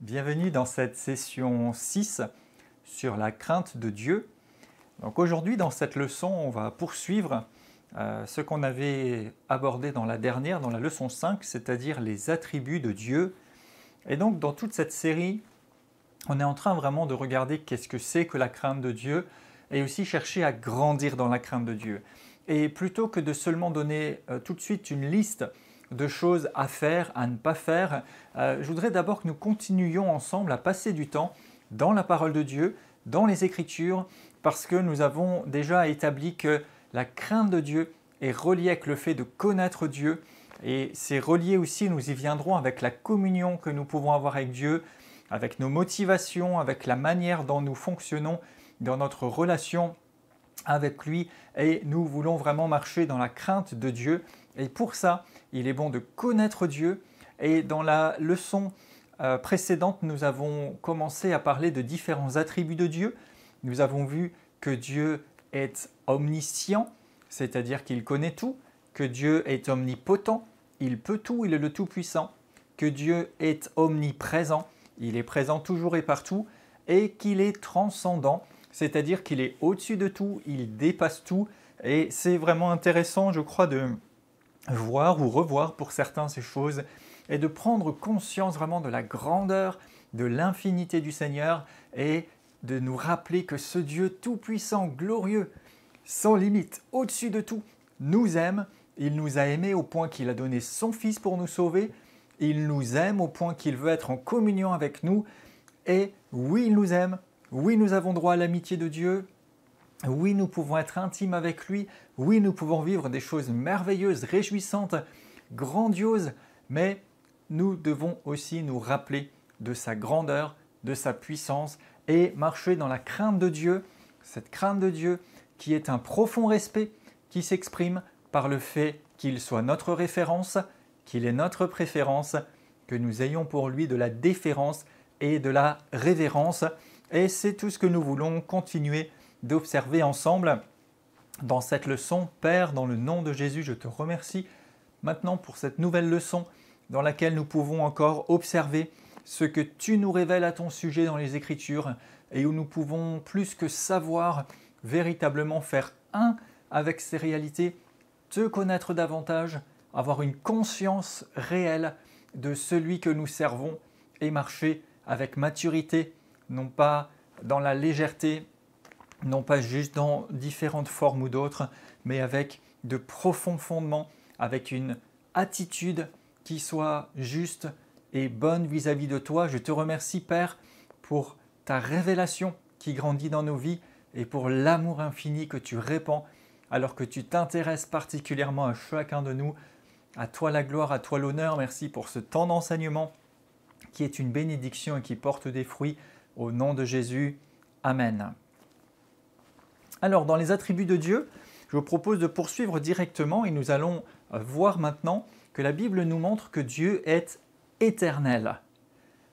Bienvenue dans cette session 6 sur la crainte de Dieu. Donc aujourd'hui, dans cette leçon, on va poursuivre ce qu'on avait abordé dans la dernière, dans la leçon 5, c'est-à-dire les attributs de Dieu. Et donc dans toute cette série, on est en train vraiment de regarder qu'est-ce que c'est que la crainte de Dieu et aussi chercher à grandir dans la crainte de Dieu. Et plutôt que de seulement donner tout de suite une liste de choses à faire, à ne pas faire, je voudrais d'abord que nous continuions ensemble à passer du temps dans la parole de Dieu, dans les Écritures, parce que nous avons déjà établi que la crainte de Dieu est reliée avec le fait de connaître Dieu, et c'est relié aussi, nous y viendrons, avec la communion que nous pouvons avoir avec Dieu, avec nos motivations, avec la manière dont nous fonctionnons dans notre relation avec lui, et nous voulons vraiment marcher dans la crainte de Dieu. Et pour ça, il est bon de connaître Dieu. Et dans la leçon précédente, nous avons commencé à parler de différents attributs de Dieu. Nous avons vu que Dieu est omniscient, c'est-à-dire qu'il connaît tout, que Dieu est omnipotent, il peut tout, il est le Tout-Puissant, que Dieu est omniprésent, il est présent toujours et partout, et qu'il est transcendant, c'est-à-dire qu'il est au-dessus de tout, il dépasse tout. Et c'est vraiment intéressant, je crois, de voir ou revoir pour certains ces choses et de prendre conscience vraiment de la grandeur, de l'infinité du Seigneur et de nous rappeler que ce Dieu tout-puissant, glorieux, sans limite, au-dessus de tout, nous aime. Il nous a aimés au point qu'il a donné son Fils pour nous sauver. Il nous aime au point qu'il veut être en communion avec nous. Et oui, il nous aime. Oui, nous avons droit à l'amitié de Dieu. Oui, nous pouvons être intimes avec lui. Oui, nous pouvons vivre des choses merveilleuses, réjouissantes, grandioses. Mais nous devons aussi nous rappeler de sa grandeur, de sa puissance et marcher dans la crainte de Dieu. Cette crainte de Dieu qui est un profond respect qui s'exprime par le fait qu'il soit notre référence, qu'il est notre préférence, que nous ayons pour lui de la déférence et de la révérence. Et c'est tout ce que nous voulons continuer d'observer ensemble dans cette leçon. Père, dans le nom de Jésus, je te remercie maintenant pour cette nouvelle leçon dans laquelle nous pouvons encore observer ce que tu nous révèles à ton sujet dans les Écritures et où nous pouvons plus que savoir véritablement faire un avec ces réalités, te connaître davantage, avoir une conscience réelle de celui que nous servons et marcher avec maturité, non pas dans la légèreté, non pas juste dans différentes formes ou d'autres, mais avec de profonds fondements, avec une attitude qui soit juste et bonne vis-à-vis de toi. Je te remercie, Père, pour ta révélation qui grandit dans nos vies et pour l'amour infini que tu répands alors que tu t'intéresses particulièrement à chacun de nous. À toi la gloire, à toi l'honneur. Merci pour ce temps d'enseignement qui est une bénédiction et qui porte des fruits. Au nom de Jésus, Amen. Alors, dans les attributs de Dieu, je vous propose de poursuivre directement et nous allons voir maintenant que la Bible nous montre que Dieu est éternel.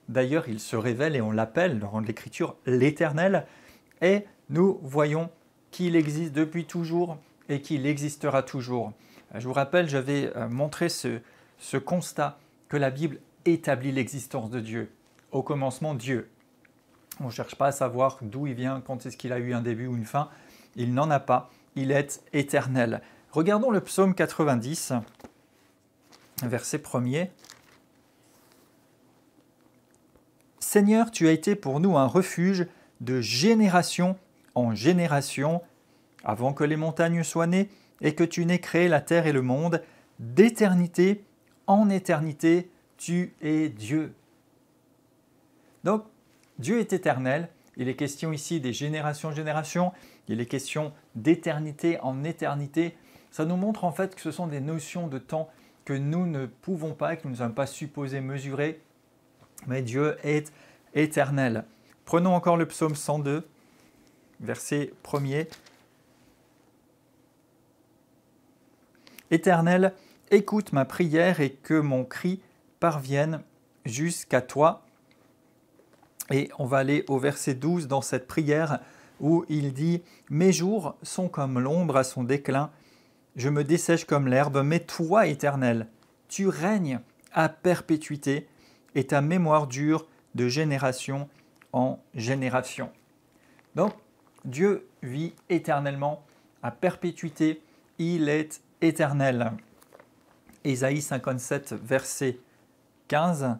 D'ailleurs, il se révèle et on l'appelle dans l'Écriture l'Éternel et nous voyons qu'il existe depuis toujours et qu'il existera toujours. Je vous rappelle, j'avais montré ce constat que la Bible établit l'existence de Dieu. Au commencement, Dieu. On ne cherche pas à savoir d'où il vient, quand est-ce qu'il a eu un début ou une fin. Il n'en a pas. Il est éternel. Regardons le psaume 90, verset 1er. « Seigneur, tu as été pour nous un refuge de génération en génération, avant que les montagnes soient nées et que tu n'aies créé la terre et le monde, d'éternité en éternité, tu es Dieu. » Donc, Dieu est éternel. Il est question ici des générations en générations. Il est question d'éternité en éternité. Ça nous montre en fait que ce sont des notions de temps que nous ne pouvons pas et que nous ne sommes pas supposés mesurer. Mais Dieu est éternel. Prenons encore le psaume 102, verset 1er. « Éternel, écoute ma prière et que mon cri parvienne jusqu'à toi. » Et on va aller au verset 12 dans cette prière où il dit « Mes jours sont comme l'ombre à son déclin, je me dessèche comme l'herbe, mais toi, Éternel, tu règnes à perpétuité et ta mémoire dure de génération en génération. Donc, Dieu vit éternellement, à perpétuité, il est éternel. Ésaïe 57, verset 15.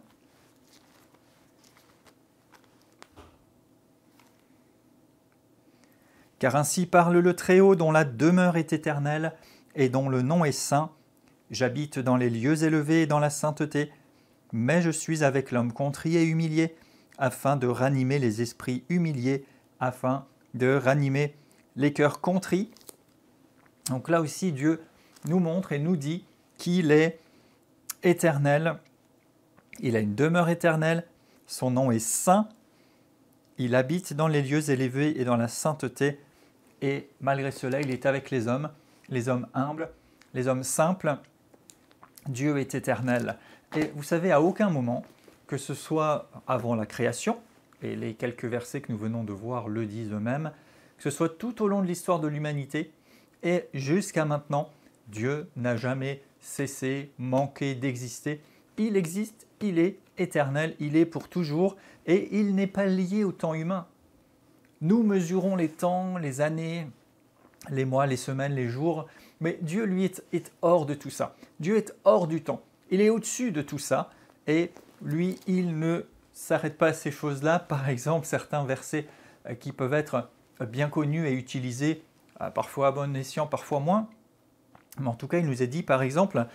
Car ainsi parle le Très-Haut, dont la demeure est éternelle et dont le nom est saint. J'habite dans les lieux élevés et dans la sainteté, mais je suis avec l'homme contrit et humilié, afin de ranimer les esprits humiliés, afin de ranimer les cœurs contrits. Donc là aussi, Dieu nous montre et nous dit qu'il est éternel. Il a une demeure éternelle, son nom est saint. Il habite dans les lieux élevés et dans la sainteté. Et malgré cela, il est avec les hommes humbles, les hommes simples. Dieu est éternel. Et vous savez, à aucun moment, que ce soit avant la création, et les quelques versets que nous venons de voir le disent eux-mêmes, que ce soit tout au long de l'histoire de l'humanité, et jusqu'à maintenant, Dieu n'a jamais cessé, manqué d'exister. Il existe, il est éternel, il est pour toujours, et il n'est pas lié au temps humain. Nous mesurons les temps, les années, les mois, les semaines, les jours, mais Dieu, lui, est hors de tout ça. Dieu est hors du temps. Il est au-dessus de tout ça, et lui, il ne s'arrête pas à ces choses-là. Par exemple, certains versets qui peuvent être bien connus et utilisés, parfois à bon escient, parfois moins. Mais en tout cas, il nous est dit, par exemple,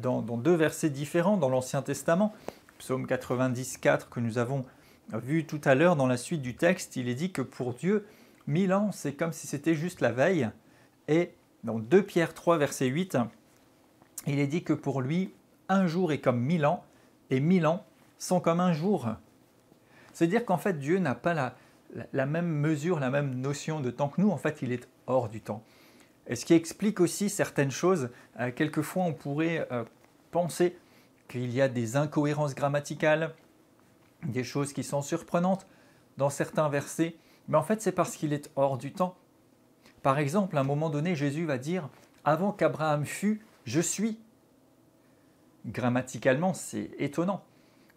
dans deux versets différents dans l'Ancien Testament, Psaume 90,4 que nous avons vu tout à l'heure dans la suite du texte, il est dit que pour Dieu, 1000 ans, c'est comme si c'était juste la veille. Et dans 2 Pierre 3, verset 8, il est dit que pour lui, un jour est comme 1000 ans, et 1000 ans sont comme un jour. C'est-à-dire qu'en fait, Dieu n'a pas la même mesure, la même notion de temps que nous. En fait, il est hors du temps. Et ce qui explique aussi certaines choses. Quelquefois, on pourrait penser qu'il y a des incohérences grammaticales, des choses qui sont surprenantes dans certains versets. Mais en fait, c'est parce qu'il est hors du temps. Par exemple, à un moment donné, Jésus va dire « Avant qu'Abraham fût, je suis ». Grammaticalement, c'est étonnant.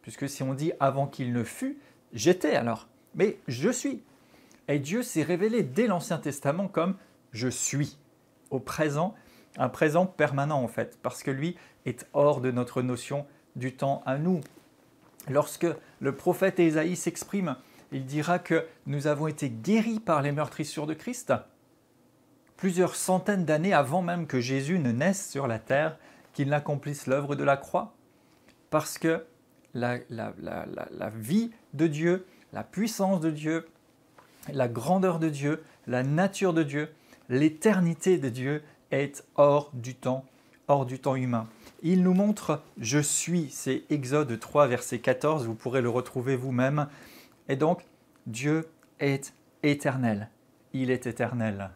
Puisque si on dit « avant qu'il ne fût », j'étais alors. Mais je suis. Et Dieu s'est révélé dès l'Ancien Testament comme « je suis ». Au présent, un présent permanent en fait. Parce que lui est hors de notre notion du temps à nous. Lorsque le prophète Ésaïe s'exprime, il dira que nous avons été guéris par les meurtrissures de Christ. Plusieurs centaines d'années avant même que Jésus ne naisse sur la terre, qu'il n'accomplisse l'œuvre de la croix. Parce que la vie de Dieu, la puissance de Dieu, la grandeur de Dieu, la nature de Dieu, l'éternité de Dieu est hors du temps humain. Il nous montre « je suis », c'est Exode 3, verset 14, vous pourrez le retrouver vous-même. Et donc, Dieu est éternel. Il est éternel.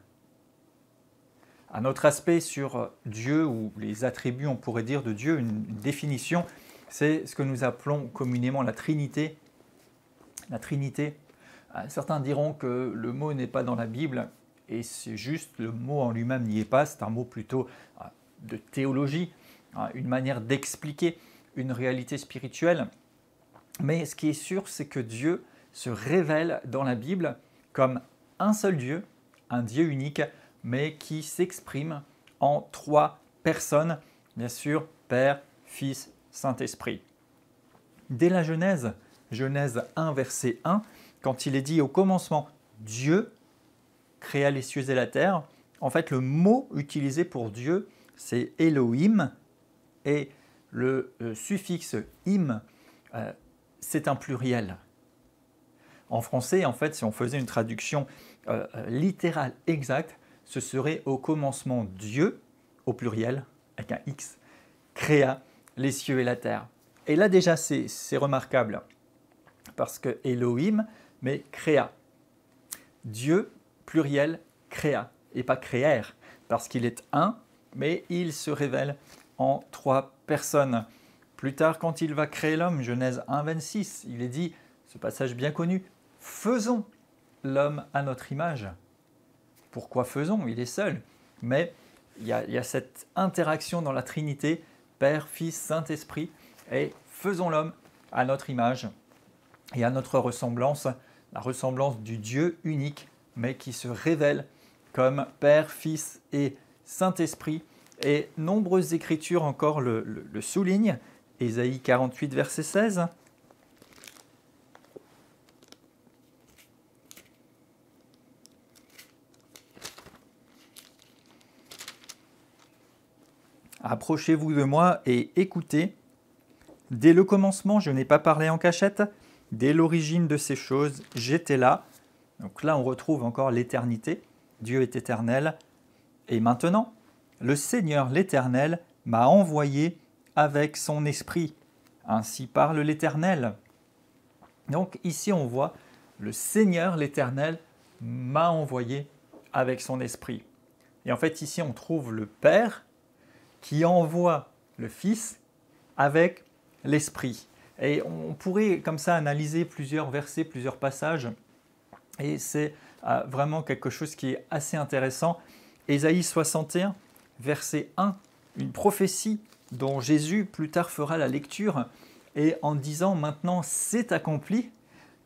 Un autre aspect sur Dieu, ou les attributs, on pourrait dire, de Dieu, une définition, c'est ce que nous appelons communément la Trinité. La Trinité, certains diront que le mot n'est pas dans la Bible, et c'est juste, le mot en lui-même n'y est pas, c'est un mot plutôt de théologie, une manière d'expliquer une réalité spirituelle. Mais ce qui est sûr, c'est que Dieu se révèle dans la Bible comme un seul Dieu, un Dieu unique, mais qui s'exprime en 3 personnes, bien sûr, Père, Fils, Saint-Esprit. Dès la Genèse, Genèse 1, verset 1, quand il est dit au commencement « Dieu créa les cieux et la terre », en fait, le mot utilisé pour Dieu, c'est Elohim, et le suffixe « im », c'est un pluriel. En français, en fait, si on faisait une traduction littérale exacte, ce serait au commencement Dieu, au pluriel, avec un X, créa les cieux et la terre. Et là déjà, c'est remarquable, parce que Elohim, mais créa. Dieu, pluriel, créa, et pas créère, parce qu'il est un, mais il se révèle en 3 personnes. Plus tard, quand il va créer l'homme, Genèse 1, 26, il est dit, ce passage bien connu, « Faisons l'homme à notre image ». Pourquoi faisons? Il est seul. Mais il y a cette interaction dans la Trinité, Père, Fils, Saint-Esprit, et faisons l'homme à notre image. et à notre ressemblance, la ressemblance du Dieu unique, mais qui se révèle comme Père, Fils et Saint-Esprit. Et nombreuses écritures encore le soulignent. Ésaïe 48, verset 16. Approchez-vous de moi et écoutez. Dès le commencement, je n'ai pas parlé en cachette. Dès l'origine de ces choses, j'étais là. Donc là, on retrouve encore l'éternité. Dieu est éternel. Et maintenant, le Seigneur l'Éternel m'a envoyé avec son esprit. Ainsi parle l'Éternel. Donc ici, on voit le Seigneur l'Éternel m'a envoyé avec son esprit. Et en fait, ici, on trouve le Père qui envoie le Fils avec l'Esprit. Et on pourrait comme ça analyser plusieurs versets, plusieurs passages. Et c'est vraiment quelque chose qui est assez intéressant. Ésaïe 61, verset 1, une prophétie dont Jésus plus tard fera la lecture. Et en disant maintenant c'est accompli,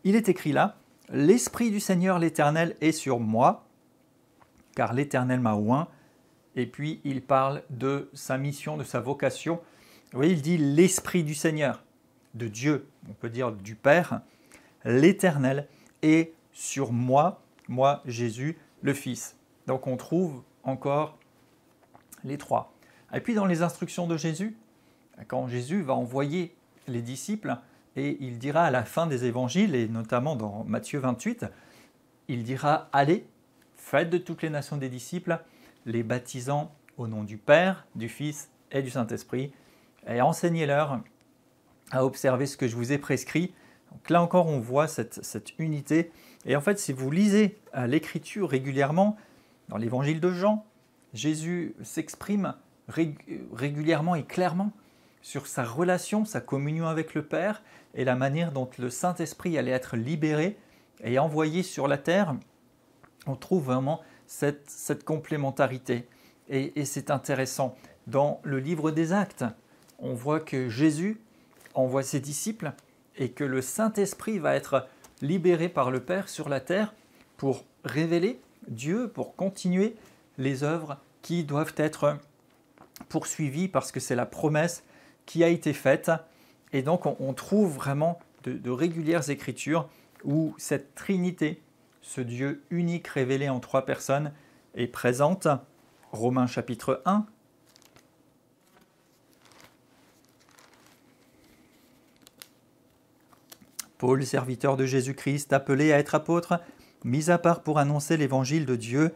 il est écrit là, l'Esprit du Seigneur l'Éternel est sur moi, car l'Éternel m'a oint. Et puis il parle de sa mission, de sa vocation. Vous voyez, il dit l'Esprit du Seigneur, de Dieu, on peut dire du Père, l'Éternel est sur moi, moi Jésus, le Fils. Donc on trouve encore les trois. Et puis dans les instructions de Jésus, quand Jésus va envoyer les disciples, et il dira à la fin des évangiles, et notamment dans Matthieu 28, il dira « Allez, faites de toutes les nations des disciples, les baptisant au nom du Père, du Fils et du Saint-Esprit, et enseignez-leur à observer ce que je vous ai prescrit. » Donc là encore, on voit cette unité. Et en fait, si vous lisez l'Écriture régulièrement, dans l'Évangile de Jean, Jésus s'exprime régulièrement et clairement sur sa relation, sa communion avec le Père et la manière dont le Saint-Esprit allait être libéré et envoyé sur la terre. On trouve vraiment cette complémentarité. Et c'est intéressant. Dans le livre des Actes, on voit que Jésus envoie ses disciples et que le Saint-Esprit va être libéré par le Père sur la terre pour révéler Dieu, pour continuer les œuvres qui doivent être poursuivies parce que c'est la promesse qui a été faite. Et donc on trouve vraiment de régulières écritures où cette Trinité, ce Dieu unique révélé en trois personnes, est présente. Romains chapitre 1. Paul, serviteur de Jésus-Christ, appelé à être apôtre, mis à part pour annoncer l'évangile de Dieu,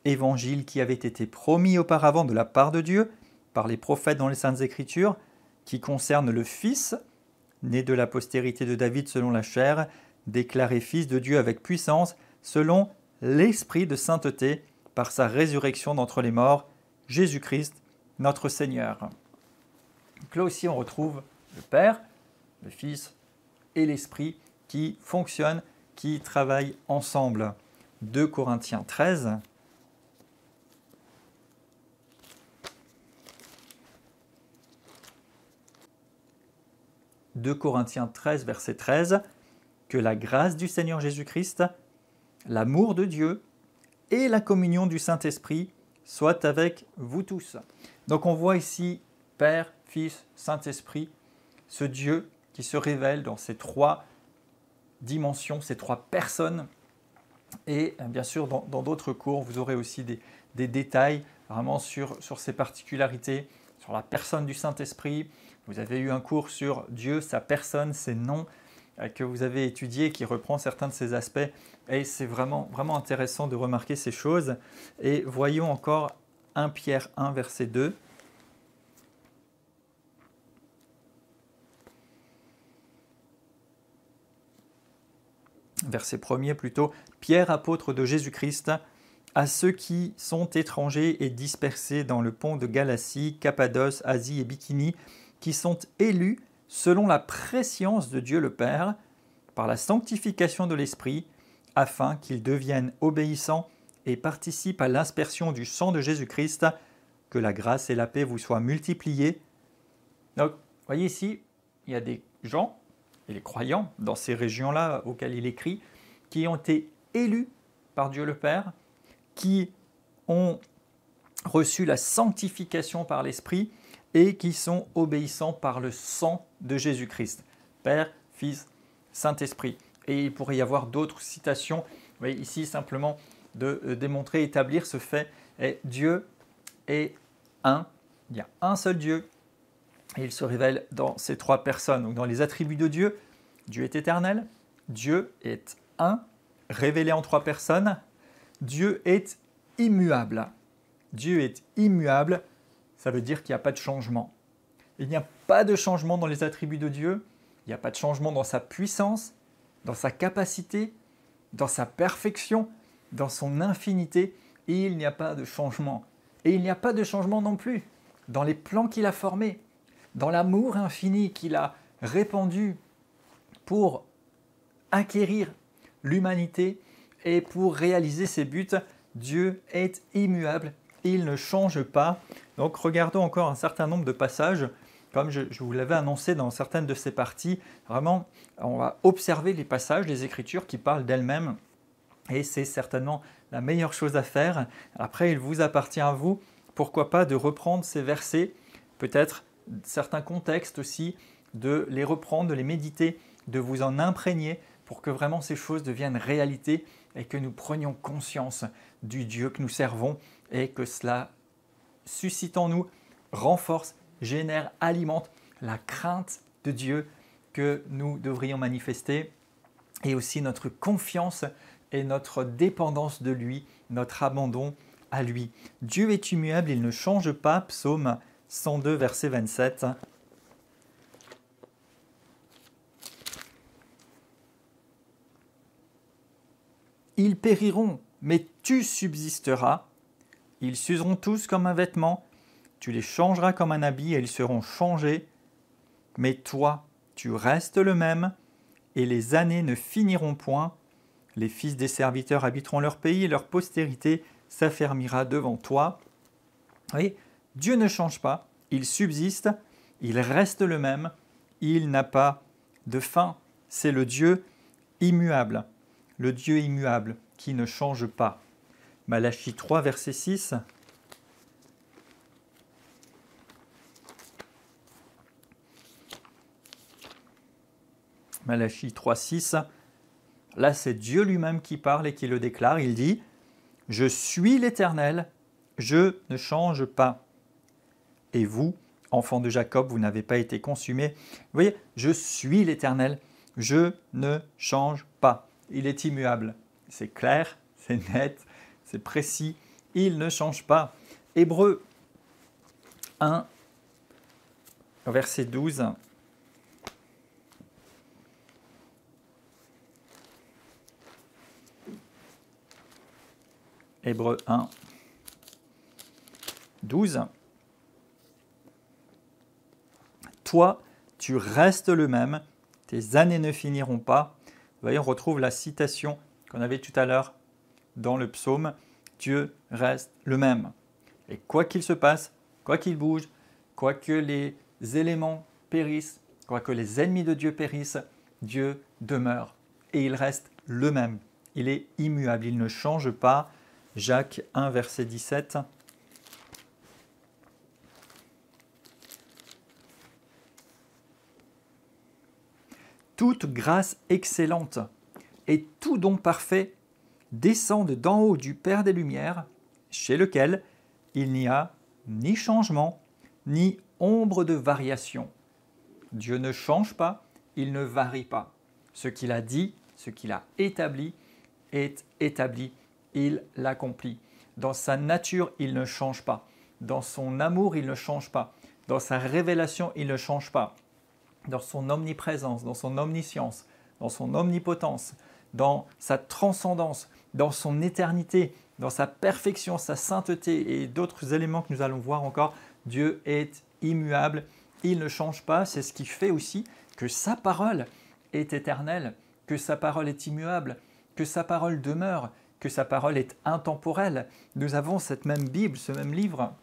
évangile qui avait été promis auparavant de la part de Dieu par les prophètes dans les Saintes Écritures, qui concerne le Fils, né de la postérité de David selon la chair, déclaré Fils de Dieu avec puissance, selon l'Esprit de sainteté, par sa résurrection d'entre les morts, Jésus-Christ, notre Seigneur. Donc là aussi, on retrouve le Père, le Fils et l'Esprit qui fonctionnent, qui travaillent ensemble. 2 Corinthiens 13. « 2 Corinthiens 13, verset 13, « Que la grâce du Seigneur Jésus-Christ, l'amour de Dieu et la communion du Saint-Esprit soient avec vous tous. » Donc on voit ici Père, Fils, Saint-Esprit, ce Dieu qui se révèle dans ces trois dimensions, ces trois personnes. Et bien sûr, dans d'autres cours, vous aurez aussi des détails vraiment sur ces particularités, sur la personne du Saint-Esprit. Vous avez eu un cours sur Dieu, sa personne, ses noms, que vous avez étudié, qui reprend certains de ces aspects. Et c'est vraiment, vraiment intéressant de remarquer ces choses. Et voyons encore 1 Pierre 1, verset 2. Verset 1er plutôt. « Pierre, apôtre de Jésus-Christ, à ceux qui sont étrangers et dispersés dans le pont de Galatie, Cappadoce, Asie et Bithynie, qui sont élus selon la prescience de Dieu le Père, par la sanctification de l'Esprit, afin qu'ils deviennent obéissants et participent à l'aspersion du sang de Jésus-Christ, que la grâce et la paix vous soient multipliées. » Donc, vous voyez ici, il y a des gens et les croyants dans ces régions-là auxquelles il écrit, qui ont été élus par Dieu le Père, qui ont reçu la sanctification par l'Esprit et qui sont obéissants par le sang de Jésus-Christ, Père, Fils, Saint-Esprit. Et il pourrait y avoir d'autres citations, mais ici simplement de démontrer, établir ce fait. Et Dieu est un, il y a un seul Dieu, et il se révèle dans ces trois personnes. Donc dans les attributs de Dieu, Dieu est éternel, Dieu est un, révélé en trois personnes, Dieu est immuable. Dieu est immuable, ça veut dire qu'il n'y a pas de changement. Il n'y a pas de changement dans les attributs de Dieu, il n'y a pas de changement dans sa puissance, dans sa capacité, dans sa perfection, dans son infinité, et il n'y a pas de changement. Et il n'y a pas de changement non plus dans les plans qu'il a formés, dans l'amour infini qu'il a répandu pour acquérir l'humanité et pour réaliser ses buts. Dieu est immuable, il ne change pas. Donc regardons encore un certain nombre de passages, comme je vous l'avais annoncé dans certaines de ces parties. Vraiment, on va observer les passages, les Écritures qui parlent d'elles-mêmes, et c'est certainement la meilleure chose à faire. Après, il vous appartient à vous, pourquoi pas, de reprendre ces versets, peut-être certains contextes aussi, de les reprendre, de les méditer, de vous en imprégner pour que vraiment ces choses deviennent réalité et que nous prenions conscience du Dieu que nous servons et que cela suscite en nous, renforce, génère, alimente la crainte de Dieu que nous devrions manifester et aussi notre confiance et notre dépendance de lui, notre abandon à lui. Dieu est immuable, il ne change pas. Psaume 102, verset 27. Ils périront, mais tu subsisteras. Ils s'useront tous comme un vêtement. Tu les changeras comme un habit et ils seront changés. Mais toi, tu restes le même et les années ne finiront point. Les fils des serviteurs habiteront leur pays et leur postérité s'affermira devant toi. Oui, Dieu ne change pas, il subsiste, il reste le même, il n'a pas de fin. C'est le Dieu immuable qui ne change pas. Malachie 3, verset 6. Malachie 3, 6. Là, c'est Dieu lui-même qui parle et qui le déclare. Il dit « Je suis l'Éternel, je ne change pas. Et vous, enfants de Jacob, vous n'avez pas été consumés. » Vous voyez, je suis l'Éternel, je ne change pas. Il est immuable. C'est clair, c'est net, c'est précis. Il ne change pas. Hébreux 1, verset 12. Hébreux 1, 12. Toi, tu restes le même, tes années ne finiront pas. Vous voyez, on retrouve la citation qu'on avait tout à l'heure dans le psaume. Dieu reste le même. Et quoi qu'il se passe, quoi qu'il bouge, quoi que les éléments périssent, quoi que les ennemis de Dieu périssent, Dieu demeure. Et il reste le même. Il est immuable, il ne change pas. Jacques 1, verset 17. Toute grâce excellente et tout don parfait descendent d'en haut du Père des Lumières, chez lequel il n'y a ni changement, ni ombre de variation. Dieu ne change pas, il ne varie pas. Ce qu'il a dit, ce qu'il a établi, est établi. Il l'accomplit. Dans sa nature, il ne change pas. Dans son amour, il ne change pas. Dans sa révélation, il ne change pas. Dans son omniprésence, dans son omniscience, dans son omnipotence, dans sa transcendance, dans son éternité, dans sa perfection, sa sainteté et d'autres éléments que nous allons voir encore, Dieu est immuable, il ne change pas. C'est ce qui fait aussi que sa parole est éternelle, que sa parole est immuable, que sa parole demeure, que sa parole est intemporelle. Nous avons cette même Bible, ce même livre,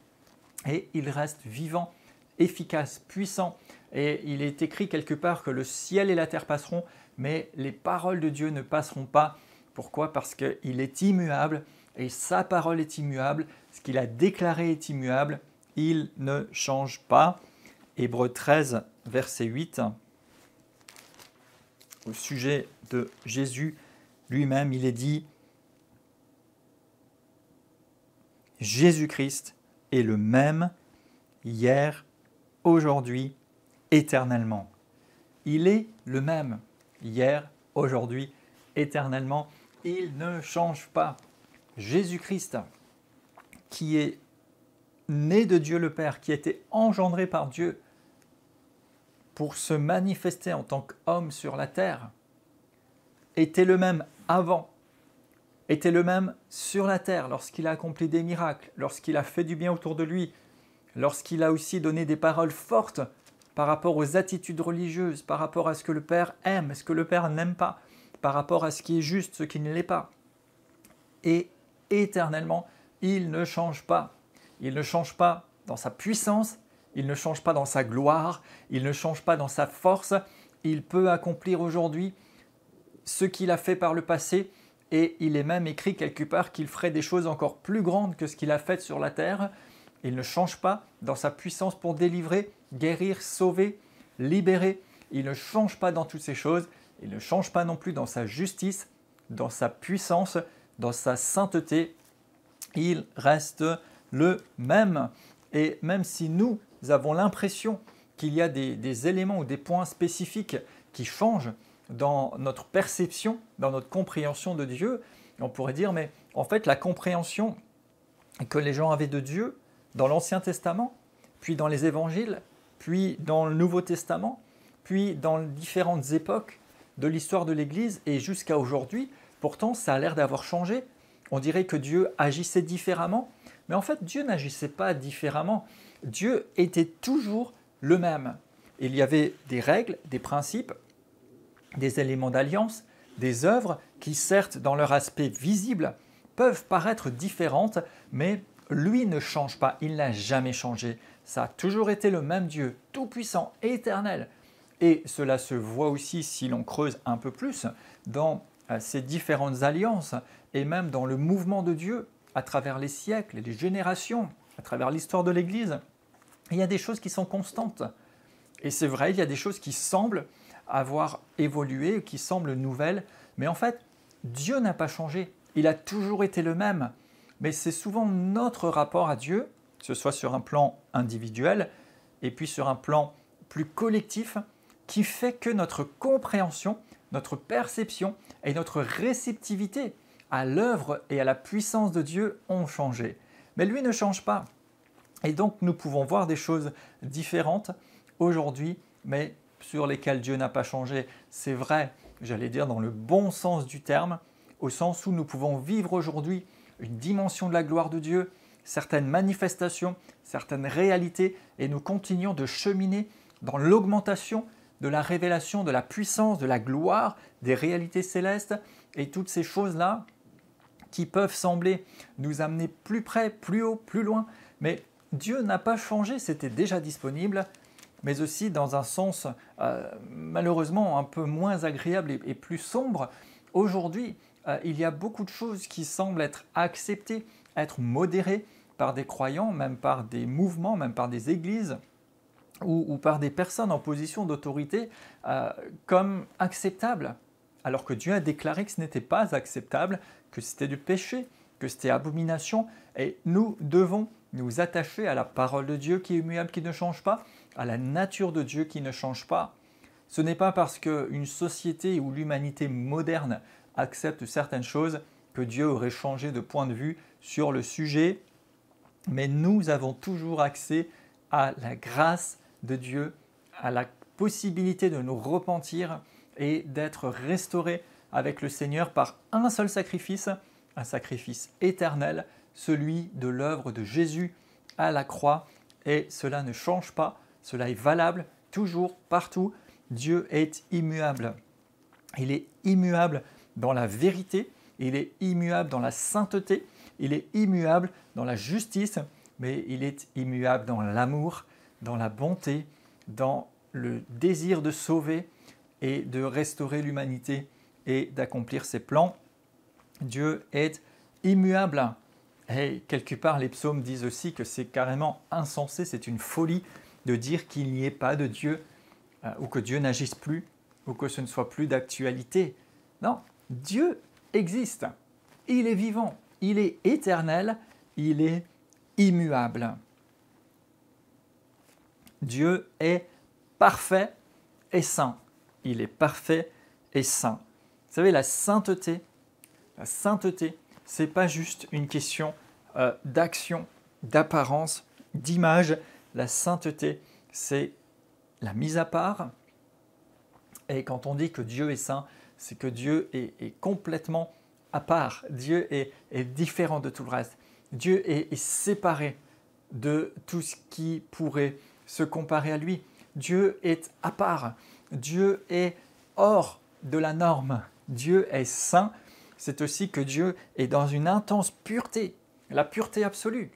et il reste vivant efficace, puissant. Et il est écrit quelque part que le ciel et la terre passeront, mais les paroles de Dieu ne passeront pas. Pourquoi? Parce qu'il est immuable et sa parole est immuable. Ce qu'il a déclaré est immuable. Il ne change pas. Hébreux 13, verset 8, au sujet de Jésus lui-même, il est dit « Jésus-Christ est le même hier, aujourd'hui, éternellement. » Il est le même hier, aujourd'hui, éternellement. Il ne change pas. Jésus-Christ, qui est né de Dieu le Père, qui a été engendré par Dieu pour se manifester en tant qu'homme sur la terre, était le même avant, était le même sur la terre lorsqu'il a accompli des miracles, lorsqu'il a fait du bien autour de lui, lorsqu'il a aussi donné des paroles fortes par rapport aux attitudes religieuses, par rapport à ce que le Père aime, ce que le Père n'aime pas, par rapport à ce qui est juste, ce qui ne l'est pas. Et éternellement, il ne change pas. Il ne change pas dans sa puissance, il ne change pas dans sa gloire, il ne change pas dans sa force. Il peut accomplir aujourd'hui ce qu'il a fait par le passé et il est même écrit quelque part qu'il ferait des choses encore plus grandes que ce qu'il a fait sur la terre. Il ne change pas dans sa puissance pour délivrer, guérir, sauver, libérer. Il ne change pas dans toutes ces choses. Il ne change pas non plus dans sa justice, dans sa puissance, dans sa sainteté. Il reste le même. Et même si nous avons l'impression qu'il y a des éléments ou des points spécifiques qui changent dans notre perception, dans notre compréhension de Dieu, on pourrait dire, mais en fait, la compréhension que les gens avaient de Dieu dans l'Ancien Testament, puis dans les Évangiles, puis dans le Nouveau Testament, puis dans différentes époques de l'histoire de l'Église et jusqu'à aujourd'hui, pourtant, ça a l'air d'avoir changé. On dirait que Dieu agissait différemment, mais en fait, Dieu n'agissait pas différemment. Dieu était toujours le même. Il y avait des règles, des principes, des éléments d'alliance, des œuvres qui, certes, dans leur aspect visible, peuvent paraître différentes, mais lui ne change pas, il n'a jamais changé. Ça a toujours été le même Dieu, tout-puissant, éternel. Et cela se voit aussi, si l'on creuse un peu plus, dans ces différentes alliances et même dans le mouvement de Dieu à travers les siècles et les générations, à travers l'histoire de l'Église. Il y a des choses qui sont constantes. Et c'est vrai, il y a des choses qui semblent avoir évolué, qui semblent nouvelles, mais en fait, Dieu n'a pas changé. Il a toujours été le même. Mais c'est souvent notre rapport à Dieu, que ce soit sur un plan individuel et puis sur un plan plus collectif, qui fait que notre compréhension, notre perception et notre réceptivité à l'œuvre et à la puissance de Dieu ont changé. Mais lui ne change pas. Et donc nous pouvons voir des choses différentes aujourd'hui, mais sur lesquelles Dieu n'a pas changé. C'est vrai, j'allais dire dans le bon sens du terme, au sens où nous pouvons vivre aujourd'hui une dimension de la gloire de Dieu, certaines manifestations, certaines réalités, et nous continuons de cheminer dans l'augmentation de la révélation, de la puissance, de la gloire, des réalités célestes, et toutes ces choses-là qui peuvent sembler nous amener plus près, plus haut, plus loin, mais Dieu n'a pas changé, c'était déjà disponible, mais aussi dans un sens malheureusement un peu moins agréable et plus sombre. Aujourd'hui, il y a beaucoup de choses qui semblent être acceptées, être modérées par des croyants, même par des mouvements, même par des églises ou par des personnes en position d'autorité comme acceptables, alors que Dieu a déclaré que ce n'était pas acceptable, que c'était du péché, que c'était abomination, et nous devons nous attacher à la parole de Dieu qui est immuable, qui ne change pas, à la nature de Dieu qui ne change pas. Ce n'est pas parce qu'une société ou l'humanité moderne accepte certaines choses que Dieu aurait changé de point de vue sur le sujet, mais nous avons toujours accès à la grâce de Dieu, à la possibilité de nous repentir et d'être restaurés avec le Seigneur par un seul sacrifice, un sacrifice éternel, celui de l'œuvre de Jésus à la croix. Et cela ne change pas, cela est valable toujours, partout. Dieu est immuable. Il est immuable dans la vérité, il est immuable dans la sainteté, il est immuable dans la justice, mais il est immuable dans l'amour, dans la bonté, dans le désir de sauver et de restaurer l'humanité et d'accomplir ses plans. Dieu est immuable. Et quelque part, les psaumes disent aussi que c'est carrément insensé, c'est une folie de dire qu'il n'y ait pas de Dieu, ou que Dieu n'agisse plus, ou que ce ne soit plus d'actualité. Non, Dieu existe. Il est vivant, il est éternel, il est immuable. Dieu est parfait et saint. Il est parfait et saint. Vous savez, la sainteté, ce n'est pas juste une question d'action, d'apparence, d'image. La sainteté, c'est la mise à part. Et quand on dit que Dieu est saint, c'est que Dieu est complètement à part. Dieu est différent de tout le reste. Dieu est séparé de tout ce qui pourrait se comparer à lui. Dieu est à part. Dieu est hors de la norme. Dieu est saint. C'est aussi que Dieu est dans une intense pureté, la pureté absolue.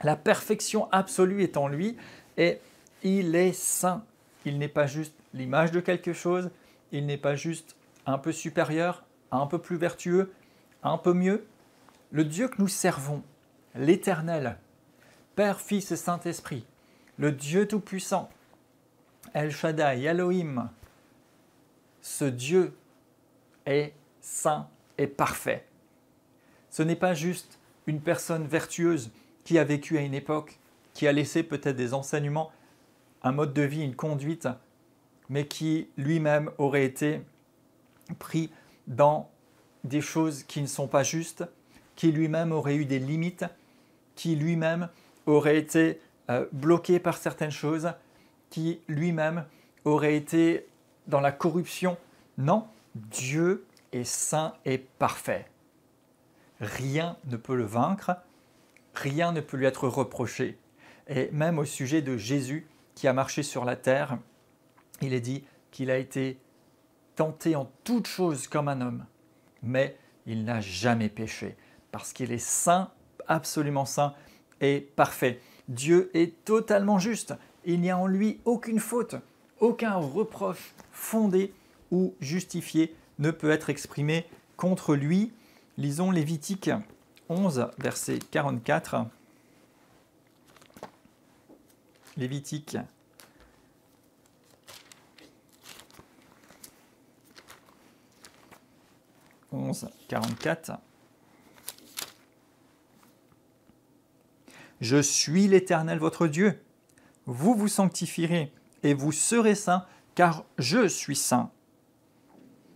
La perfection absolue est en lui et il est saint. Il n'est pas juste l'image de quelque chose, il n'est pas juste un peu supérieur, un peu plus vertueux, un peu mieux. Le Dieu que nous servons, l'Éternel, Père, Fils et Saint-Esprit, le Dieu Tout-Puissant, El Shaddai, Elohim, ce Dieu est saint et parfait. Ce n'est pas juste une personne vertueuse qui a vécu à une époque, qui a laissé peut-être des enseignements, un mode de vie, une conduite, mais qui lui-même aurait été pris dans des choses qui ne sont pas justes, qui lui-même aurait eu des limites, qui lui-même aurait été bloqué par certaines choses, qui lui-même aurait été dans la corruption. Non, Dieu est saint et parfait. Rien ne peut le vaincre, rien ne peut lui être reproché. Et même au sujet de Jésus qui a marché sur la terre, il est dit qu'il a été tenté en toutes choses comme un homme, mais il n'a jamais péché, parce qu'il est saint, absolument saint et parfait. Dieu est totalement juste, il n'y a en lui aucune faute, aucun reproche fondé ou justifié ne peut être exprimé contre lui. Lisons Lévitique 11, verset 44. Lévitique 11, 44. Je suis l'Éternel votre Dieu. Vous vous sanctifierez et vous serez saints, car je suis saint.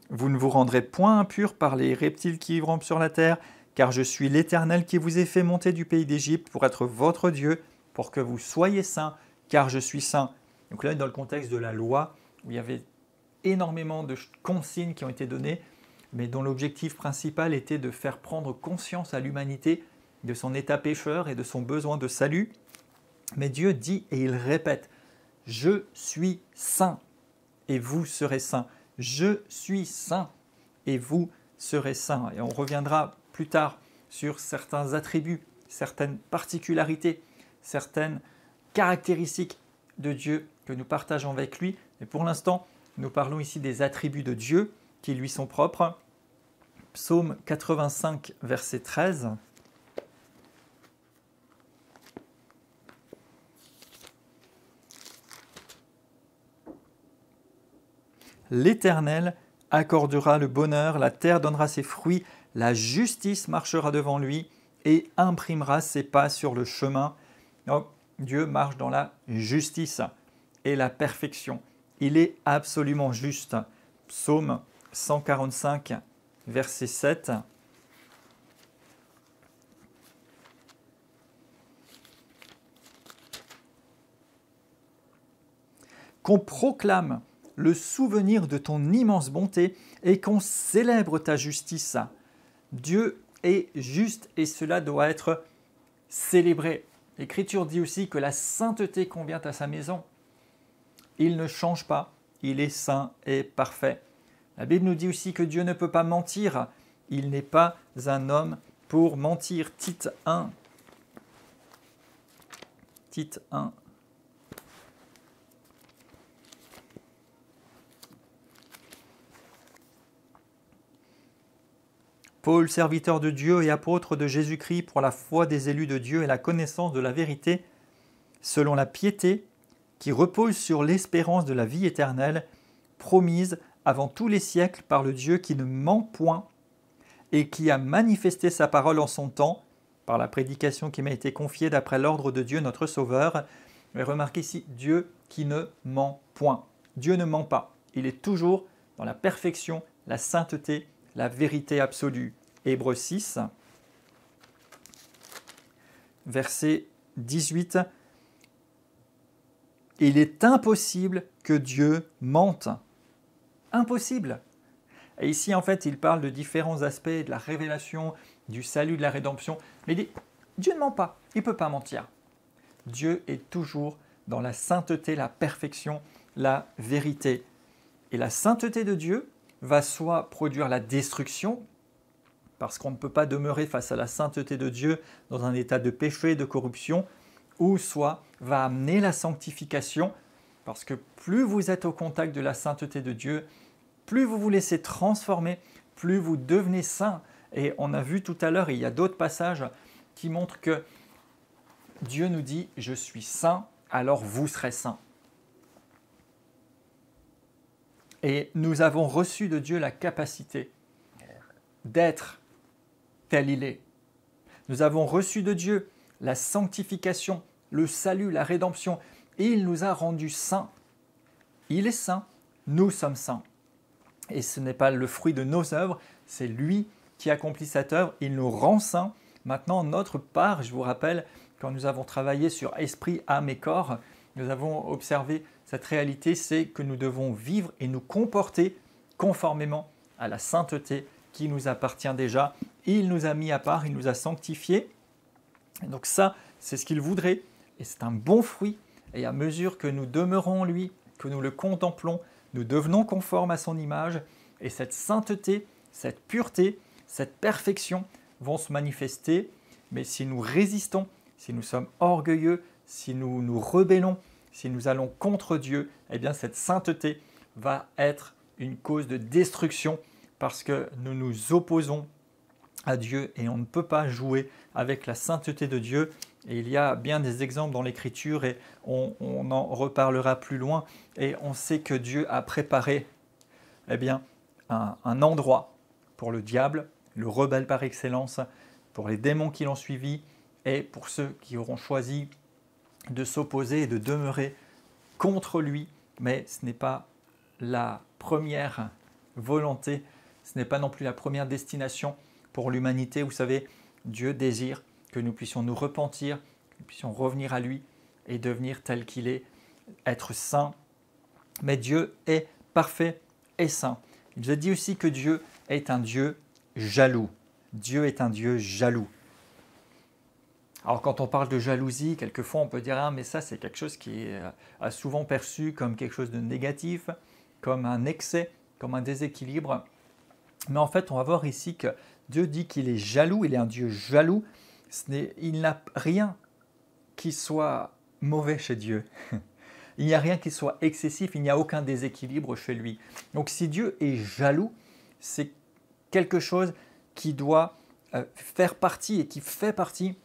Vous ne vous rendrez point impurs par les reptiles qui rampent sur la terre, car je suis l'Éternel qui vous ai fait monter du pays d'Égypte pour être votre Dieu, pour que vous soyez saints, car je suis saint. Donc là, dans le contexte de la loi, où il y avait énormément de consignes qui ont été données, mais dont l'objectif principal était de faire prendre conscience à l'humanité de son état pécheur et de son besoin de salut. Mais Dieu dit et il répète, « Je suis saint et vous serez saints. Je suis saint et vous serez saints. » Et on reviendra plus tard sur certains attributs, certaines particularités, certaines caractéristiques de Dieu que nous partageons avec lui. Et pour l'instant, nous parlons ici des attributs de Dieu qui lui sont propres. Psaume 85, verset 13. L'Éternel accordera le bonheur, la terre donnera ses fruits, la justice marchera devant lui et imprimera ses pas sur le chemin. Donc, Dieu marche dans la justice et la perfection. Il est absolument juste. Psaume 145, verset 7. Qu'on proclame le souvenir de ton immense bonté et qu'on célèbre ta justice. Dieu est juste et cela doit être célébré. L'Écriture dit aussi que la sainteté convient à sa maison. Il ne change pas, il est saint et parfait. La Bible nous dit aussi que Dieu ne peut pas mentir. Il n'est pas un homme pour mentir. Tite 1. Tite 1. Paul, serviteur de Dieu et apôtre de Jésus-Christ pour la foi des élus de Dieu et la connaissance de la vérité, selon la piété qui repose sur l'espérance de la vie éternelle, promise avant tous les siècles par le Dieu qui ne ment point et qui a manifesté sa parole en son temps, par la prédication qui m'a été confiée d'après l'ordre de Dieu notre Sauveur. Mais remarquez ici, Dieu qui ne ment point. Dieu ne ment pas. Il est toujours dans la perfection, la sainteté, la vérité absolue. Hébreux 6, verset 18. Il est impossible que Dieu mente. Impossible. Et ici, en fait, il parle de différents aspects de la révélation, du salut, de la rédemption. Mais il dit, Dieu ne ment pas, il ne peut pas mentir. Dieu est toujours dans la sainteté, la perfection, la vérité. Et la sainteté de Dieu va soit produire la destruction, parce qu'on ne peut pas demeurer face à la sainteté de Dieu dans un état de péché, de corruption, ou soit va amener la sanctification, parce que plus vous êtes au contact de la sainteté de Dieu, plus vous vous laissez transformer, plus vous devenez saint. Et on a vu tout à l'heure, et il y a d'autres passages qui montrent que Dieu nous dit « Je suis saint, alors vous serez saints ». Et nous avons reçu de Dieu la capacité d'être tel il est. Nous avons reçu de Dieu la sanctification, le salut, la rédemption. Et il nous a rendus saints. Il est saint, nous sommes saints. Et ce n'est pas le fruit de nos œuvres, c'est lui qui accomplit cette œuvre. Il nous rend saints. Maintenant, notre part, je vous rappelle, quand nous avons travaillé sur esprit, âme et corps, nous avons observé cette réalité, c'est que nous devons vivre et nous comporter conformément à la sainteté qui nous appartient déjà. Il nous a mis à part, il nous a sanctifiés. Et donc ça, c'est ce qu'il voudrait. Et c'est un bon fruit. Et à mesure que nous demeurons en lui, que nous le contemplons, nous devenons conformes à son image. Et cette sainteté, cette pureté, cette perfection vont se manifester. Mais si nous résistons, si nous sommes orgueilleux, si nous nous rebellons, si nous allons contre Dieu, eh bien cette sainteté va être une cause de destruction parce que nous nous opposons à Dieu et on ne peut pas jouer avec la sainteté de Dieu. Et il y a bien des exemples dans l'Écriture et on en reparlera plus loin. Et on sait que Dieu a préparé eh bien, un endroit pour le diable, le rebelle par excellence, pour les démons qui l'ont suivi et pour ceux qui auront choisi de s'opposer et de demeurer contre lui. Mais ce n'est pas la première volonté, ce n'est pas non plus la première destination pour l'humanité. Vous savez, Dieu désire que nous puissions nous repentir, que nous puissions revenir à lui et devenir tel qu'il est, être saint. Mais Dieu est parfait et saint. Il nous a dit aussi que Dieu est un Dieu jaloux. Dieu est un Dieu jaloux. Alors quand on parle de jalousie, quelquefois on peut dire « Ah, mais ça c'est quelque chose qui est souvent perçu comme quelque chose de négatif, comme un excès, comme un déséquilibre. » Mais en fait, on va voir ici que Dieu dit qu'il est jaloux, il est un Dieu jaloux. Il n'a rien qui soit mauvais chez Dieu. Il n'y a rien qui soit excessif, il n'y a aucun déséquilibre chez lui. Donc si Dieu est jaloux, c'est quelque chose qui doit faire partie et qui fait partie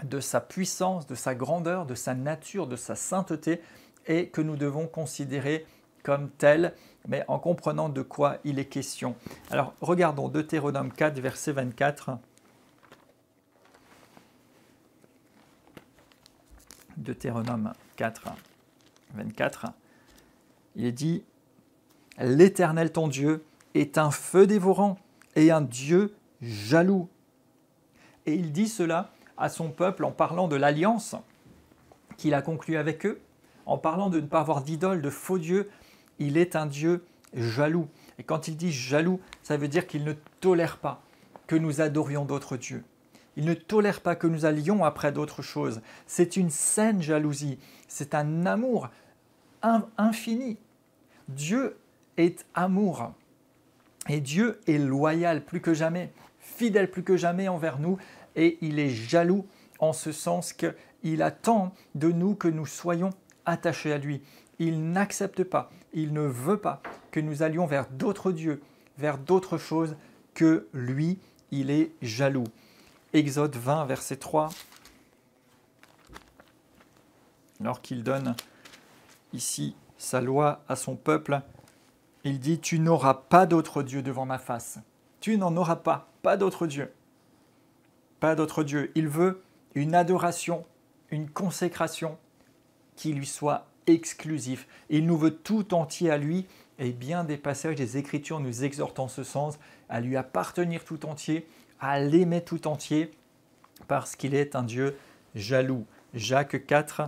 de sa puissance, de sa grandeur, de sa nature, de sa sainteté et que nous devons considérer comme tel, mais en comprenant de quoi il est question. Alors regardons Deutéronome 4, verset 24. Deutéronome 4, 24. Il est dit « L'Éternel ton Dieu est un feu dévorant et un Dieu jaloux. » Et il dit cela à son peuple en parlant de l'alliance qu'il a conclue avec eux, en parlant de ne pas avoir d'idole, de faux dieux. Il est un Dieu jaloux. Et quand il dit jaloux, ça veut dire qu'il ne tolère pas que nous adorions d'autres dieux. Il ne tolère pas que nous allions après d'autres choses. C'est une saine jalousie. C'est un amour infini. Dieu est amour. Et Dieu est loyal plus que jamais, fidèle plus que jamais envers nous. Et il est jaloux en ce sens qu'il attend de nous que nous soyons attachés à lui. Il n'accepte pas, il ne veut pas que nous allions vers d'autres dieux, vers d'autres choses que lui, il est jaloux. Exode 20, verset 3. Alors qu'il donne ici sa loi à son peuple, il dit « Tu n'auras pas d'autre Dieu devant ma face. » Tu n'en auras pas d'autre Dieu. Pas d'autre Dieu. Il veut une adoration, une consécration qui lui soit exclusive. Il nous veut tout entier à lui, et bien des passages des Écritures nous exhortent en ce sens à lui appartenir tout entier, à l'aimer tout entier, parce qu'il est un Dieu jaloux. Jacques 4,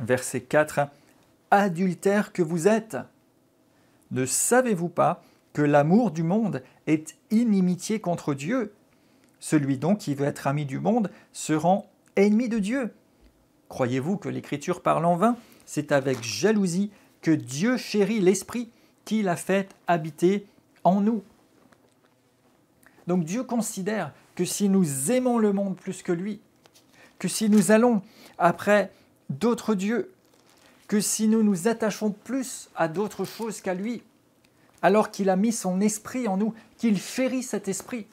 verset 4, « Adultères que vous êtes, ne savez-vous pas que l'amour du monde est inimitié contre Dieu? Celui donc qui veut être ami du monde se rend ennemi de Dieu. Croyez-vous que l'Écriture parle en vain? C'est avec jalousie que Dieu chérit l'Esprit qu'il a fait habiter en nous. » Donc Dieu considère que si nous aimons le monde plus que lui, que si nous allons après d'autres dieux, que si nous nous attachons plus à d'autres choses qu'à lui, alors qu'il a mis son esprit en nous, qu'il chérit cet esprit,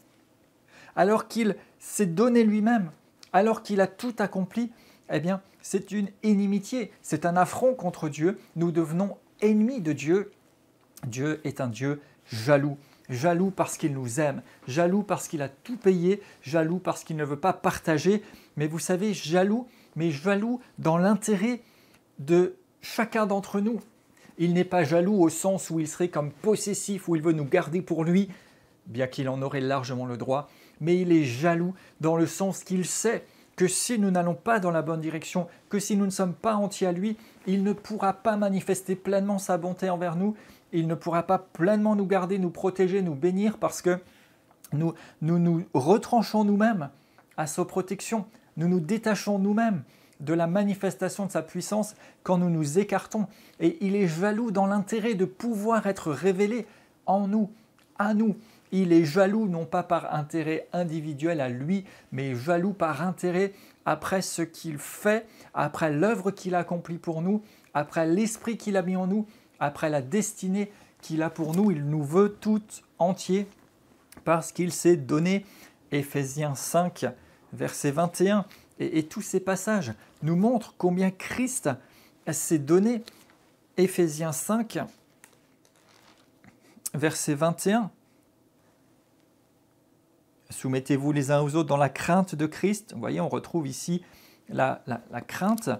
alors qu'il s'est donné lui-même, alors qu'il a tout accompli, eh bien, c'est une inimitié, c'est un affront contre Dieu. Nous devenons ennemis de Dieu. Dieu est un Dieu jaloux. Jaloux parce qu'il nous aime, jaloux parce qu'il a tout payé, jaloux parce qu'il ne veut pas partager. Mais vous savez, jaloux, mais jaloux dans l'intérêt de chacun d'entre nous. Il n'est pas jaloux au sens où il serait comme possessif, où il veut nous garder pour lui, bien qu'il en aurait largement le droit, mais il est jaloux dans le sens qu'il sait que si nous n'allons pas dans la bonne direction, que si nous ne sommes pas entiers à lui, il ne pourra pas manifester pleinement sa bonté envers nous, il ne pourra pas pleinement nous garder, nous protéger, nous bénir, parce que nous nous retranchons nous-mêmes à sa protection, nous nous détachons nous-mêmes de la manifestation de sa puissance quand nous nous écartons. Et il est jaloux dans l'intérêt de pouvoir être révélé en nous, à nous. Il est jaloux non pas par intérêt individuel à lui, mais jaloux par intérêt après ce qu'il fait, après l'œuvre qu'il a accomplie pour nous, après l'esprit qu'il a mis en nous, après la destinée qu'il a pour nous. Il nous veut tout entier parce qu'il s'est donné. Éphésiens 5, verset 21. Et tous ces passages nous montrent combien Christ s'est donné. Éphésiens 5, verset 21. Soumettez-vous les uns aux autres dans la crainte de Christ. Vous voyez, on retrouve ici la crainte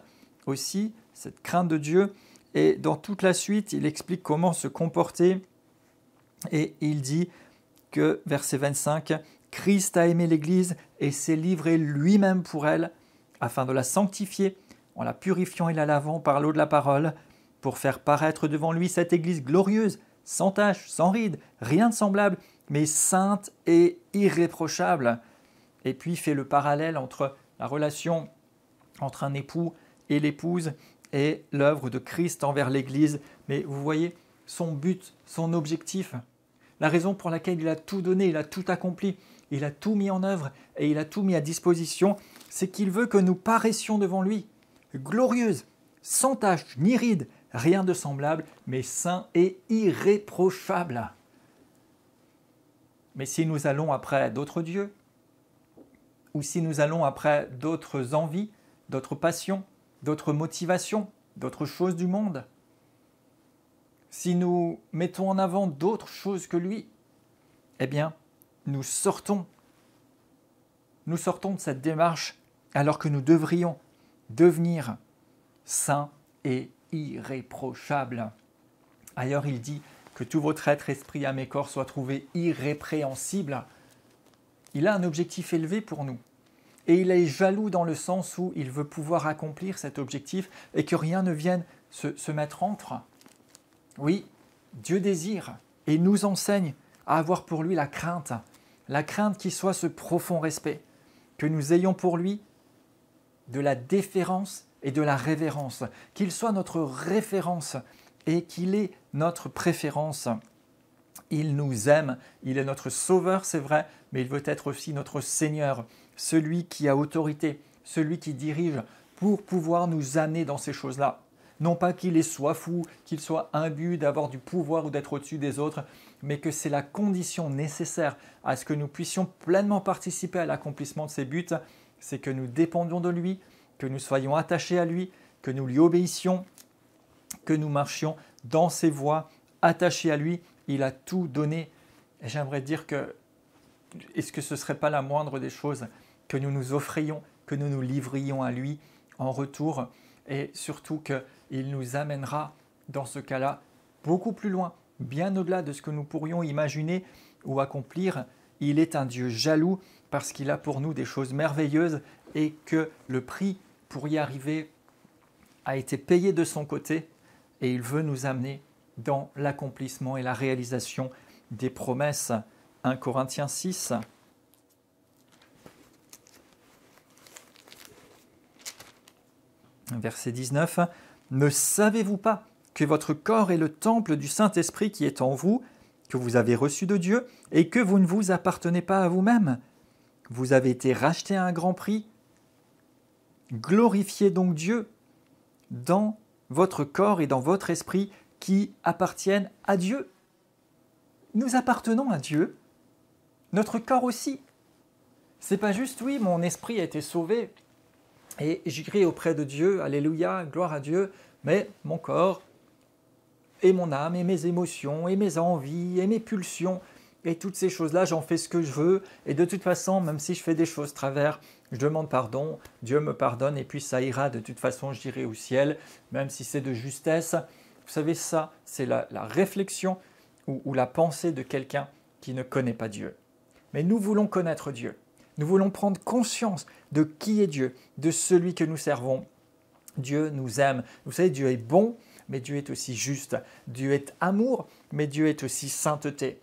aussi, cette crainte de Dieu. Et dans toute la suite, il explique comment se comporter. Et il dit que, verset 25, « Christ a aimé l'Église et s'est livré lui-même pour elle, afin de la sanctifier, en la purifiant et la lavant par l'eau de la parole, pour faire paraître devant lui cette Église glorieuse, sans tache, sans ride, rien de semblable, mais sainte et irréprochable. » Et puis il fait le parallèle entre la relation entre un époux et l'épouse et l'œuvre de Christ envers l'Église. Mais vous voyez, son but, son objectif, la raison pour laquelle il a tout donné, il a tout accompli, il a tout mis en œuvre et il a tout mis à disposition, c'est qu'il veut que nous paraissions devant lui, glorieuses, sans tache ni ride, rien de semblable, mais saints et irréprochables. Mais si nous allons après d'autres dieux, ou si nous allons après d'autres envies, d'autres passions, d'autres motivations, d'autres choses du monde, si nous mettons en avant d'autres choses que lui, eh bien, nous sortons de cette démarche alors que nous devrions devenir saints et irréprochables. Ailleurs, il dit que tout votre être, esprit, âme et corps soit trouvé irrépréhensible. Il a un objectif élevé pour nous. Et il est jaloux dans le sens où il veut pouvoir accomplir cet objectif et que rien ne vienne se mettre entre. Oui, Dieu désire et nous enseigne à avoir pour lui la crainte qui soit ce profond respect, que nous ayons pour lui de la déférence et de la révérence, qu'il soit notre référence et qu'il est notre préférence. Il nous aime, il est notre sauveur, c'est vrai, mais il veut être aussi notre Seigneur. celui qui a autorité, celui qui dirige pour pouvoir nous amener dans ces choses-là. Non pas qu'il soit fou, qu'il soit imbu d'avoir du pouvoir ou d'être au-dessus des autres, mais que c'est la condition nécessaire à ce que nous puissions pleinement participer à l'accomplissement de ses buts, c'est que nous dépendions de lui, que nous soyons attachés à lui, que nous lui obéissions, que nous marchions dans ses voies, attachés à lui. Il a tout donné. Et j'aimerais dire que, est-ce que ce ne serait pas la moindre des choses que nous nous offrions, que nous nous livrions à lui en retour, et surtout qu'il nous amènera dans ce cas-là beaucoup plus loin, bien au-delà de ce que nous pourrions imaginer ou accomplir. Il est un Dieu jaloux parce qu'il a pour nous des choses merveilleuses et que le prix pour y arriver a été payé de son côté et il veut nous amener dans l'accomplissement et la réalisation des promesses. 1 Corinthiens 6. Verset 19. Ne savez-vous pas que votre corps est le temple du Saint-Esprit qui est en vous, que vous avez reçu de Dieu et que vous ne vous appartenez pas à vous-même? Vous avez été rachetés à un grand prix. Glorifiez donc Dieu dans votre corps et dans votre esprit qui appartiennent à Dieu. Nous appartenons à Dieu, notre corps aussi. C'est pas juste, oui, mon esprit a été sauvé et j'irai auprès de Dieu, alléluia, gloire à Dieu, mais mon corps et mon âme et mes émotions et mes envies et mes pulsions et toutes ces choses-là, j'en fais ce que je veux et de toute façon, même si je fais des choses travers, je demande pardon, Dieu me pardonne et puis ça ira, de toute façon j'irai au ciel, même si c'est de justesse. Vous savez, ça, c'est la réflexion ou la pensée de quelqu'un qui ne connaît pas Dieu. Mais nous voulons connaître Dieu. Nous voulons prendre conscience de qui est Dieu, de celui que nous servons. Dieu nous aime. Vous savez, Dieu est bon, mais Dieu est aussi juste. Dieu est amour, mais Dieu est aussi sainteté.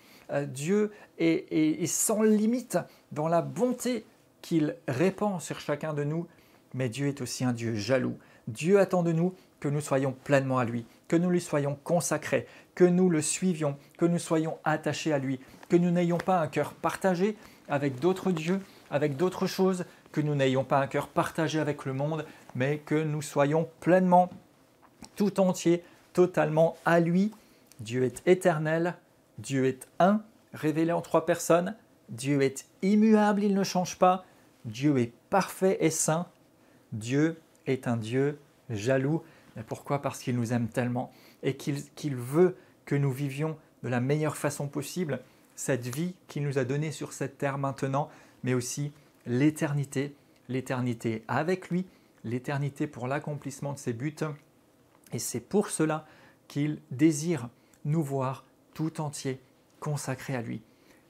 Dieu est sans limite dans la bonté qu'il répand sur chacun de nous, mais Dieu est aussi un Dieu jaloux. Dieu attend de nous que nous soyons pleinement à lui, que nous lui soyons consacrés, que nous le suivions, que nous soyons attachés à lui, que nous n'ayons pas un cœur partagé avec d'autres dieux, avec d'autres choses, que nous n'ayons pas un cœur partagé avec le monde, mais que nous soyons pleinement, tout entier, totalement à lui. Dieu est éternel, Dieu est un, révélé en 3 personnes, Dieu est immuable, il ne change pas, Dieu est parfait et saint, Dieu est un Dieu jaloux. Mais pourquoi? Parce qu'il nous aime tellement et qu'il veut que nous vivions de la meilleure façon possible cette vie qu'il nous a donnée sur cette terre maintenant, mais aussi l'éternité avec lui, l'éternité pour l'accomplissement de ses buts. Et c'est pour cela qu'il désire nous voir tout entier, consacrés à lui.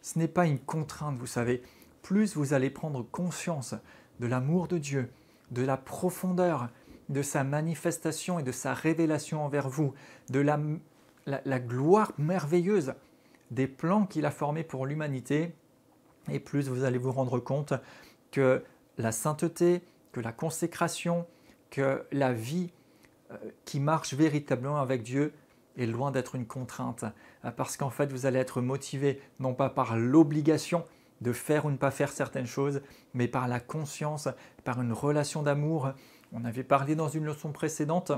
Ce n'est pas une contrainte, vous savez. Plus vous allez prendre conscience de l'amour de Dieu, de la profondeur de sa manifestation et de sa révélation envers vous, de la gloire merveilleuse des plans qu'il a formés pour l'humanité, et plus vous allez vous rendre compte que la sainteté, que la consécration, que la vie qui marche véritablement avec Dieu est loin d'être une contrainte, parce qu'en fait vous allez être motivé non pas par l'obligation de faire ou ne pas faire certaines choses, mais par la conscience, par une relation d'amour. On avait parlé dans une leçon précédente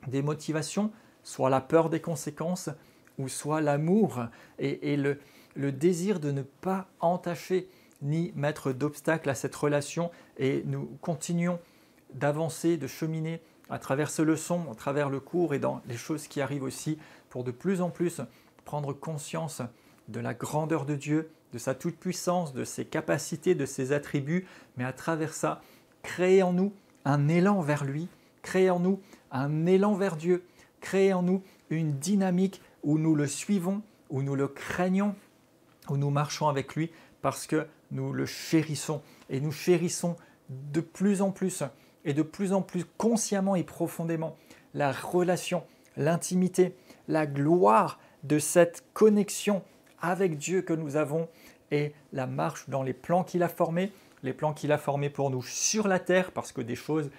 des motivations, soit la peur des conséquences, ou soit l'amour et le désir de ne pas entacher ni mettre d'obstacle à cette relation. Et nous continuons d'avancer, de cheminer à travers ces leçons, à travers le cours et dans les choses qui arrivent aussi, pour de plus en plus prendre conscience de la grandeur de Dieu, de sa toute-puissance, de ses capacités, de ses attributs, mais à travers ça, créer en nous un élan vers lui, créer en nous un élan vers Dieu, créer en nous une dynamique où nous le suivons, où nous le craignons, où nous marchons avec lui parce que nous le chérissons. Et nous chérissons de plus en plus et de plus en plus consciemment et profondément la relation, l'intimité, la gloire de cette connexion avec Dieu que nous avons et la marche dans les plans qu'il a formés, les plans qu'il a formés pour nous sur la terre, parce que des choses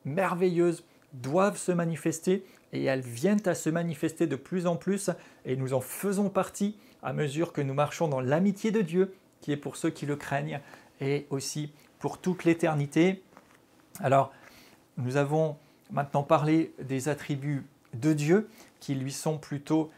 merveilleuses doivent se manifester et elles viennent à se manifester de plus en plus et nous en faisons partie à mesure que nous marchons dans l'amitié de Dieu qui est pour ceux qui le craignent et aussi pour toute l'éternité. Alors, nous avons maintenant parlé des attributs de Dieu qui lui sont plutôt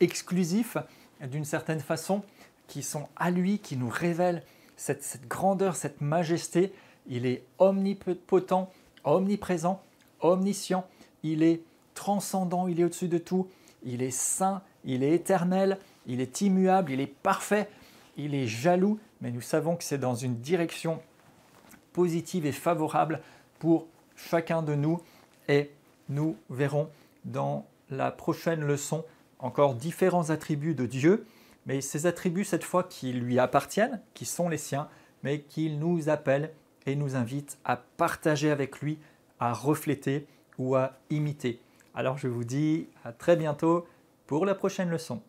exclusifs d'une certaine façon, qui sont à lui, qui nous révèlent cette grandeur, cette majesté. Il est omnipotent, omniprésent, omniscient, il est transcendant, il est au-dessus de tout, il est saint, il est éternel, il est immuable, il est parfait, il est jaloux, mais nous savons que c'est dans une direction positive et favorable pour chacun de nous. Et nous verrons dans la prochaine leçon encore différents attributs de Dieu, mais ces attributs cette fois qui lui appartiennent, qui sont les siens, mais qu'il nous appelle et nous invite à partager avec lui, à refléter ou à imiter. Alors je vous dis à très bientôt pour la prochaine leçon.